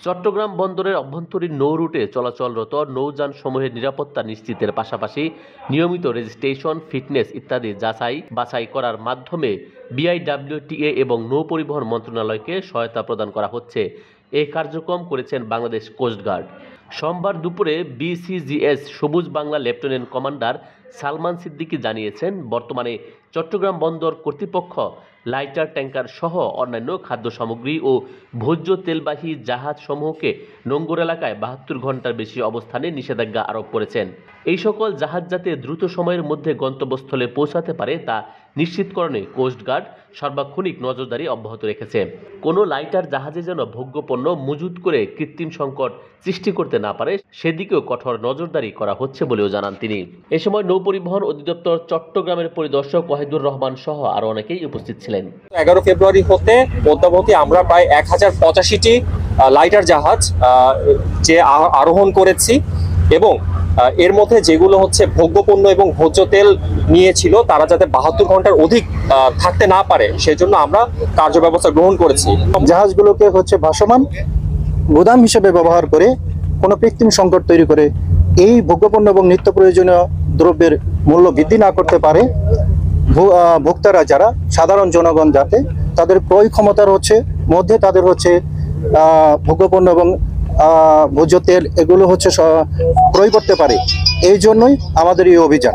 চট্টগ্রাম বন্দরের অভ্যন্তরীণ নৌ রুটে চলাচলরত নৌযানসমূহের নিরাপত্তা নিশ্চিতের পাশাপাশি নিয়মিত রেজিস্ট্রেশন, ফিটনেস ইত্যাদি যাচাই বাছাই করার মাধ্যমে বিআইডব্লিউটিএ এবং নৌ পরিবহন মন্ত্রণালয়কে সহায়তা প্রদান করা হচ্ছে। এই কার্যক্রম করেছেন বাংলাদেশ কোস্টগার্ড। সোমবার দুপুরে বিসিজিএস সবুজ বাংলা লেফটেন্যান্ট কমান্ডার সালমান সিদ্দিকী জানিয়েছেন, বর্তমানে চট্টগ্রাম বন্দর কর্তৃপক্ষ লাইটার ট্যাঙ্কার সহ অন্যান্য খাদ্য সামগ্রী ও ভোজ্য তেলবাহী জাহাজসমূহকে নোঙ্গর এলাকায় ৭২ ঘন্টার বেশি অবস্থানে নিষেধাজ্ঞা আরোপ করেছেন। এই সকল জাহাজ যাতে দ্রুত সময়ের মধ্যে গন্তব্যস্থলে পৌঁছাতে পারে তা নিশ্চিতকরণে কোস্টগার্ড সার্বক্ষণিক নজরদারি অব্যাহত রেখেছে। কোনো লাইটার জাহাজে যেন ভোগ্যপণ্য মজুত করে কৃত্রিম সংকট সৃষ্টি করতে না পারে সেদিকেও কঠোর নজরদারি করা হচ্ছে বলেও জানান তিনি। এ সময় নৌ পরিবহন অধিদপ্তর চট্টগ্রামের পরিদর্শক ওয়াহিদুর রহমান সহ আরো অনেকেই উপস্থিত ছিলেন। 11 ফেব্রুয়ারি হতে মধ্যবর্তী আমরা প্রায় 1085টি লাইটার জাহাজ যে আরোহণ করেছি এবং এর মধ্যে যেগুলো হচ্ছে ভোগ্যপণ্য এবং ভোজ্য তেল নিয়েছিল তারা যাতে 72 ঘন্টার অধিক থাকতে না পারে সেজন্য আমরা কার্যব্যবস্থা গ্রহণ করেছি। জাহাজগুলোকে হচ্ছে ভাসমান গুদাম হিসেবে ব্যবহার করে কোনো কৃত্রিম সংকট তৈরি করে এই ভোগ্যপণ্য এবং নিত্য প্রয়োজনীয় দ্রব্যের মূল্য বৃদ্ধি না করতে পারে, ভোক্তারা যারা সাধারণ জনগণ যাতে তাদের ক্রয় ক্ষমতার মধ্যে তাদের ভোগ্যপণ্য এবং ভোজ্য তেল এগুলো ক্রয় করতে পারে, এই জন্যই আমাদের এই অভিযান।